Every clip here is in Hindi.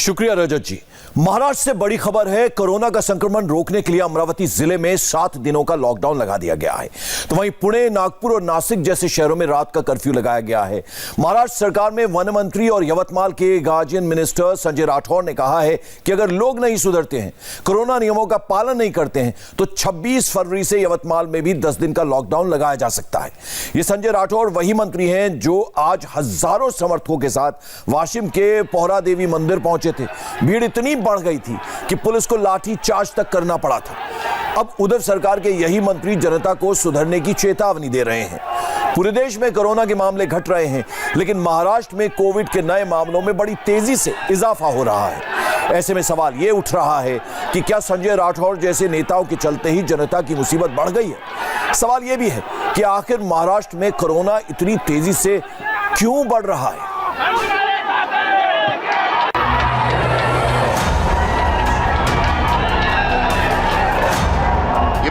शुक्रिया रजत जी। महाराष्ट्र से बड़ी खबर है, कोरोना का संक्रमण रोकने के लिए अमरावती जिले में 7 दिनों का लॉकडाउन लगा दिया गया है। तो वहीं पुणे, नागपुर और नासिक जैसे शहरों में रात का कर्फ्यू लगाया गया है। महाराष्ट्र सरकार में वन मंत्री और यवतमाल के गार्जियन मिनिस्टर संजय राठौर ने कहा है कि अगर लोग नहीं सुधरते हैं, कोरोना नियमों का पालन नहीं करते हैं, तो 26 फरवरी से यवतमाल में भी 10 दिन का लॉकडाउन लगाया जा सकता है। ये संजय राठौर वही मंत्री हैं जो आज हजारों समर्थकों के साथ वाशिम के पोहरा देवी मंदिर पहुंचे थे। भीड़ इतनी बढ़ गई थी कि पुलिस को लाठी चार्ज तक करना पड़ा था। अब उद्धव सरकार के यही मंत्री जनता को सुधरने की चेतावनी दे रहे हैं। पूरे देश में कोरोना के मामले घट रहे हैं, लेकिन महाराष्ट्र में कोविड के नए मामलों में बड़ी तेजी से इजाफा हो रहा है। ऐसे में सवाल यह उठ रहा है कि क्या संजय राठौर जैसे नेताओं के चलते ही जनता की मुसीबत बढ़ गई है? सवाल यह भी है कि आखिर महाराष्ट्र में कोरोना इतनी तेजी से क्यों बढ़ रहा है?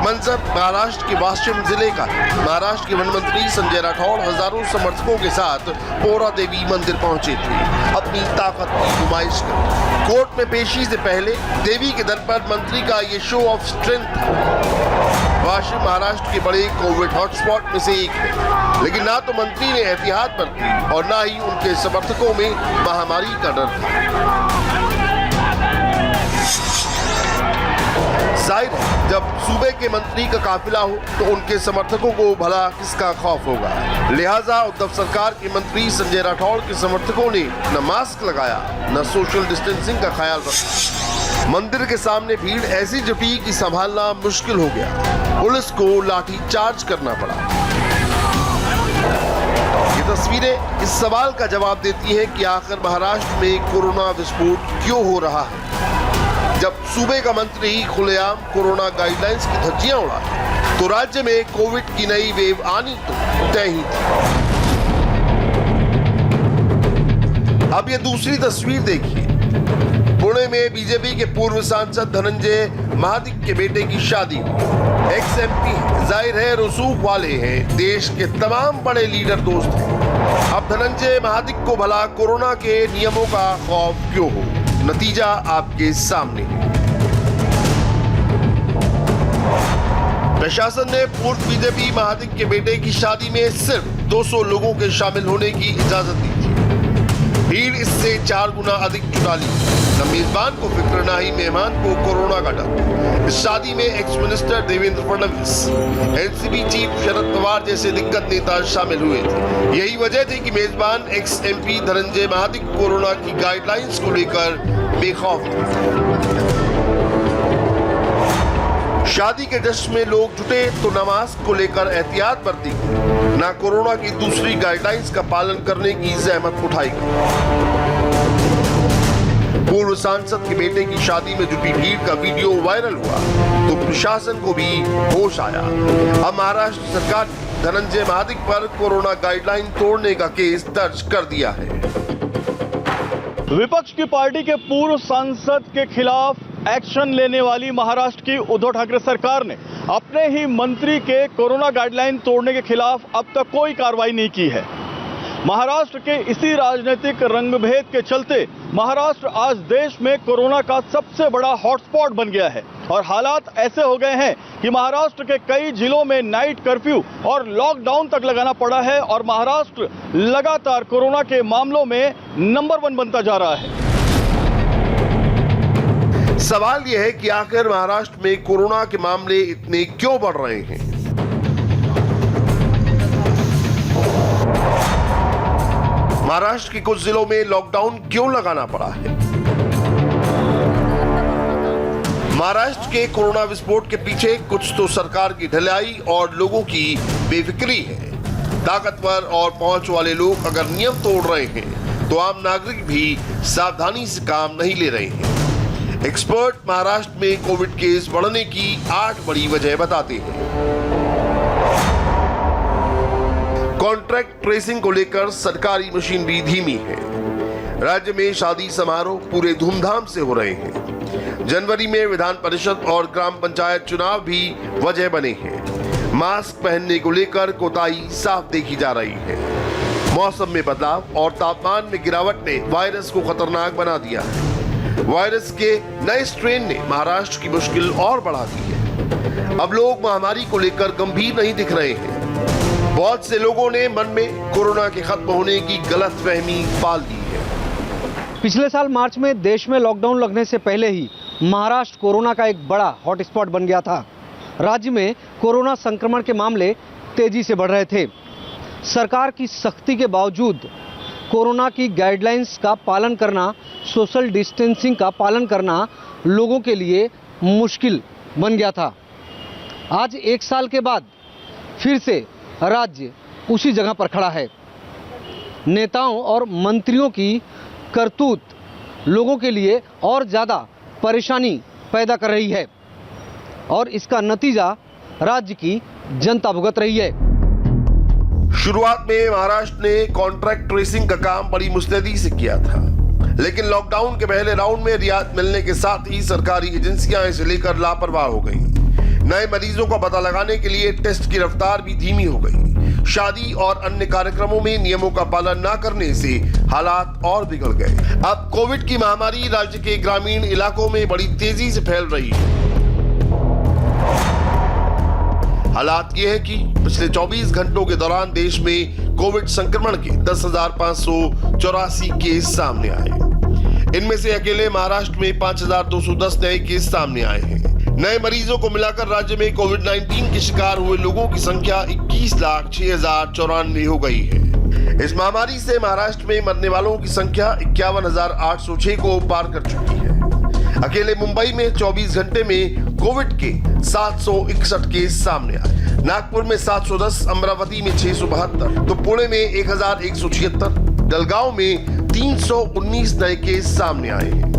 मंजर महाराष्ट्र के वाशिम जिले का। महाराष्ट्र के वन मंत्री संजय राठौर हजारों समर्थकों के साथ पोहरा देवी मंदिर पहुंचे थे, अपनी ताकत की नुमाइश कर। कोर्ट में पेशी से पहले देवी के दर पर मंत्री का ये शो ऑफ स्ट्रेंथ था। वाशिम महाराष्ट्र के बड़े कोविड हॉटस्पॉट में से एक है, लेकिन ना तो मंत्री ने एहतियात बरती और ना ही उनके समर्थकों में महामारी का डर था। जाहिर है, जब सूबे के मंत्री का काफिला हो तो उनके समर्थकों को भला किसका खौफ होगा। लिहाजा उद्धव सरकार के मंत्री संजय राठौर के समर्थकों ने न मास्क लगाया, न सोशल डिस्टेंसिंग का ख्याल रखा। मंदिर के सामने भीड़ ऐसी जुटी कि संभालना मुश्किल हो गया। पुलिस को लाठी चार्ज करना पड़ा। ये तस्वीरें इस सवाल का जवाब देती हैं कि आखिर महाराष्ट्र में कोरोना विस्फोट क्यों हो रहा है। जब सूबे का मंत्री ही खुलेआम कोरोना गाइडलाइंस की धज्जियां उड़ाए, तो राज्य में कोविड की नई वेव आनी तो तय ही थी। अब ये दूसरी तस्वीर देखिए। पुणे में बीजेपी के पूर्व सांसद धनंजय महादिक के बेटे की शादी हुई। एक्स एमपी जाहिर है रसूख वाले हैं, देश के तमाम बड़े लीडर दोस्त हैं। अब धनंजय महादिक को भला कोरोना के नियमों का खौफ क्यों हो? नतीजा आपके सामने है। प्रशासन ने पूर्व बीजेपी महादिक के बेटे की शादी में सिर्फ 200 लोगों के शामिल होने की इजाजत दी थी। भीड़ इससे 4 गुना अधिक जुटा ली। न मेजबान को फिक्र, न ही मेहमान को कोरोना का डर। इस शादी में ex minister Devendra Fadnavis, NCP chief Sharad Pawar जैसे दिग्गज नेता शामिल हुए थे। यही वजह थी कि मेजबान x MP Dhananjay Mahadik corona की गाइडलाइंस को लेकर बेखौफ थे। शादी के जश्न में लोग जुटे तो न मास्क को लेकर एहतियात बरती, न कोरोना की दूसरी गाइडलाइंस का पालन करने की जहमत उठाई गई। पूर्व सांसद के बेटे की शादी में जुटी भीड़ का वीडियो वायरल हुआ तो प्रशासन को भी होश आया। अब महाराष्ट्र सरकार ने धनंजय महादिक पर कोरोना गाइडलाइन तोड़ने का केस दर्ज कर दिया है। विपक्ष की पार्टी के पूर्व सांसद के खिलाफ एक्शन लेने वाली महाराष्ट्र की उद्धव ठाकरे सरकार ने अपने ही मंत्री के कोरोना गाइडलाइन तोड़ने के खिलाफ अब तक कोई कार्रवाई नहीं की है। महाराष्ट्र के इसी राजनीतिक रंगभेद के चलते महाराष्ट्र आज देश में कोरोना का सबसे बड़ा हॉटस्पॉट बन गया है और हालात ऐसे हो गए हैं कि महाराष्ट्र के कई जिलों में नाइट कर्फ्यू और लॉकडाउन तक लगाना पड़ा है और महाराष्ट्र लगातार कोरोना के मामलों में नंबर 1 बनता जा रहा है। सवाल यह है कि आखिर महाराष्ट्र में कोरोना के मामले इतने क्यों बढ़ रहे हैं? महाराष्ट्र के कुछ जिलों में लॉकडाउन क्यों लगाना पड़ा है? महाराष्ट्र के कोरोना विस्फोट के पीछे कुछ तो सरकार की ढिलाई और लोगों की बेफिक्री है। ताकतवर और पहुंच वाले लोग अगर नियम तोड़ रहे हैं तो आम नागरिक भी सावधानी से काम नहीं ले रहे हैं। एक्सपर्ट महाराष्ट्र में कोविड केस बढ़ने की 8 बड़ी वजह बताते हैं। कॉन्ट्रैक्ट ट्रेसिंग को लेकर सरकारी मशीनरी धीमी है। राज्य में शादी समारोह पूरे धूमधाम से हो रहे हैं। जनवरी में विधान परिषद और ग्राम पंचायत चुनाव भी वजह बने हैं। मास्क पहनने को लेकर कोताही साफ देखी जा रही है। मौसम में बदलाव और तापमान में गिरावट ने वायरस को खतरनाक बना दिया है। वायरस के नए स्ट्रेन ने महाराष्ट्र की मुश्किल और बढ़ा दी है। अब लोग महामारी को लेकर गंभीर नहीं दिख रहे हैं। बहुत से लोगों ने मन में कोरोना के खत्म होने की गलतफहमी पाल ली है। पिछले साल मार्च में देश में लॉकडाउन लगने से पहले ही महाराष्ट्र कोरोना का एक बड़ा हॉटस्पॉट बन गया था। राज्य में कोरोना संक्रमण के मामले तेजी से बढ़ रहे थे। सरकार की सख्ती के बावजूद कोरोना की गाइडलाइंस का पालन करना, सोशल डिस्टेंसिंग का पालन करना लोगों के लिए मुश्किल बन गया था। आज एक साल के बाद फिर से राज्य उसी जगह पर खड़ा है। नेताओं और मंत्रियों की करतूत लोगों के लिए और ज़्यादा परेशानी पैदा कर रही है और इसका नतीजा राज्य की जनता भुगत रही है। शुरुआत में महाराष्ट्र ने कॉन्ट्रैक्ट ट्रेसिंग का काम बड़ी मुस्तैदी से किया था, लेकिन लॉकडाउन के पहले राउंड में रियायत मिलने के साथ ही सरकारी एजेंसियां इसे लेकर लापरवाह हो गईं। नए मरीजों का पता लगाने के लिए टेस्ट की रफ्तार भी धीमी हो गई। शादी और अन्य कार्यक्रमों में नियमों का पालन न करने से हालात और बिगड़ गए। अब कोविड की महामारी राज्य के ग्रामीण इलाकों में बड़ी तेजी से फैल रही है। हालात ये है कि पिछले 24 घंटों के दौरान देश में कोविड संक्रमण के 10,584 केस सामने आए। इनमें से अकेले महाराष्ट्र में 5,210 नए केस सामने आए हैं। नए मरीजों को मिलाकर राज्य में कोविड-19 के शिकार हुए लोगों की संख्या 21,06,094 हो गई है। इस महामारी से महाराष्ट्र में मरने वालों की संख्या 51,806 को पार कर चुकी है। अकेले मुंबई में 24 घंटे में कोविड के 761 केस सामने आए। नागपुर में 710, अमरावती में 672, तो पुणे में 1,176, जलगांव में 319 नए केस सामने आए हैं।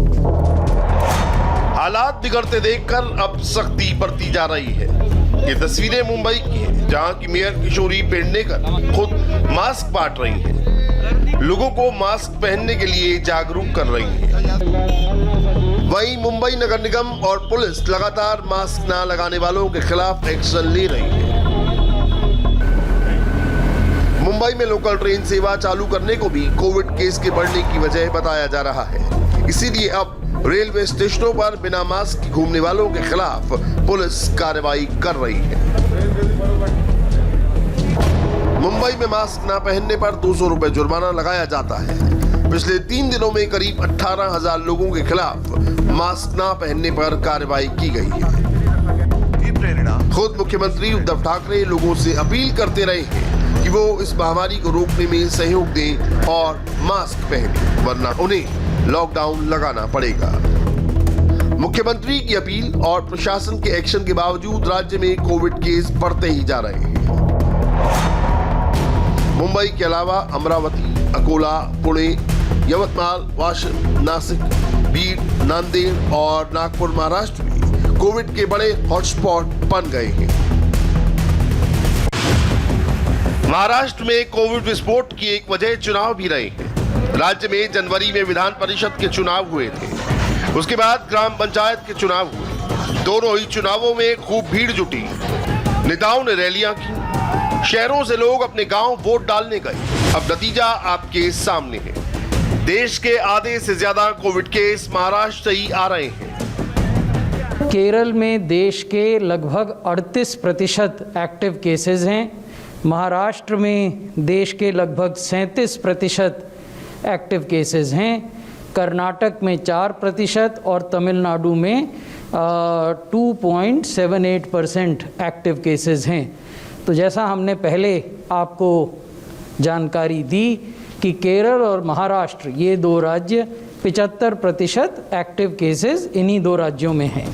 हालात बिगड़ते देखकर अब सख्ती बरती जा रही है। ये तस्वीरें मुंबई की हैं, जहां की मेयर किशोरी पेडनेकर खुद मास्क बांट रही हैं, लोगों को मास्क पहनने के लिए जागरूक कर रही हैं। वहीं मुंबई नगर निगम और पुलिस लगातार मास्क न लगाने वालों के खिलाफ एक्शन ले रही है। मुंबई में लोकल ट्रेन सेवा चालू करने को भी कोविड केस के बढ़ने की वजह बताया जा रहा है। इसीलिए अब रेलवे स्टेशनों पर बिना मास्क के घूमने वालों के खिलाफ पुलिस कार्रवाई कर रही है। मुंबई में मास्क न पहनने पर 200 रुपए जुर्माना लगाया जाता है। पिछले 3 दिनों में करीब 18,000 लोगों के खिलाफ मास्क न पहनने पर कार्रवाई की गई है। खुद मुख्यमंत्री उद्धव ठाकरे लोगों से अपील करते रहे हैं कि वो इस महामारी को रोकने में सहयोग दें और मास्क पहनें, वरना उन्हें लॉकडाउन लगाना पड़ेगा। मुख्यमंत्री की अपील और प्रशासन के एक्शन के बावजूद राज्य में कोविड केस बढ़ते ही जा रहे हैं। मुंबई के अलावा अमरावती, अकोला, पुणे, यवतमाल, वाशिम, नासिक, बीड, नांदेड़ और नागपुर महाराष्ट्र में कोविड के बड़े हॉटस्पॉट बन गए हैं। महाराष्ट्र में कोविड विस्फोट की एक वजह चुनाव भी रहे हैं। राज्य में जनवरी में विधान परिषद के चुनाव हुए थे, उसके बाद ग्राम पंचायत के चुनाव हुए। दोनों ही चुनावों में खूब भीड़ जुटी, नेताओं ने रैलियां की, शहरों से लोग अपने गांव वोट डालने गए। अब नतीजा आपके सामने है। देश के आधे से ज्यादा कोविड केस महाराष्ट्र से ही आ रहे हैं। केरल में देश के लगभग 38% एक्टिव केसेस हैं। महाराष्ट्र में देश के लगभग 37% एक्टिव केसेस हैं। कर्नाटक में 4% और तमिलनाडु में 2.78% एक्टिव केसेस हैं। तो जैसा हमने पहले आपको जानकारी दी कि केरल और महाराष्ट्र ये 2 राज्य 75% एक्टिव केसेस इन्हीं 2 राज्यों में हैं।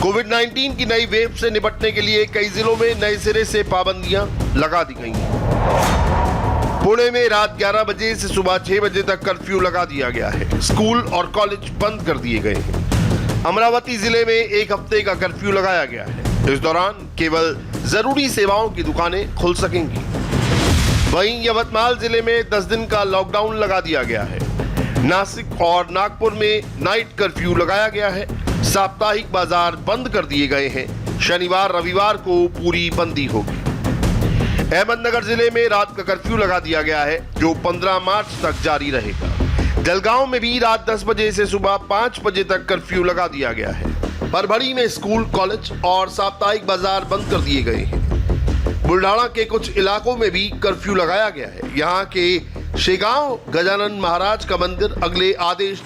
कोविड-19 की नई वेव से निपटने के लिए कई जिलों में नए सिरे से पाबंदियां लगा दी गई हैं। पुणे में रात 11 बजे से सुबह 6 बजे तक कर्फ्यू लगा दिया गया है। स्कूल और कॉलेज बंद कर दिए गए हैं। अमरावती जिले में 1 हफ्ते का कर्फ्यू लगाया गया है। इस दौरान केवल जरूरी सेवाओं की दुकानें खुल सकेंगी। वहीं यवतमाल जिले में 10 दिन का लॉकडाउन लगा दिया गया है। नासिक और नागपुर में नाइट कर्फ्यू लगाया गया है। साप्ताहिक बाजार बंद कर दिए गए हैं। शनिवार रविवार को पूरी बंदी होगी। अहमदनगर जिले में रात का कर्फ्यू लगा दिया गया है, जो 15 मार्च तक जारी रहेगा। जलगांव में भी रात 10 बजे से सुबह 5 बजे तक कर्फ्यू लगा दिया गया है। परभणी में स्कूल, कॉलेज और साप्ताहिक बाजार बंद कर दिए गए हैं। बुल्ढाना के कुछ इलाकों में भी कर्फ्यू लगाया गया है। यहाँ के शेगांव गजानन महाराज का मंदिर अगले आदेश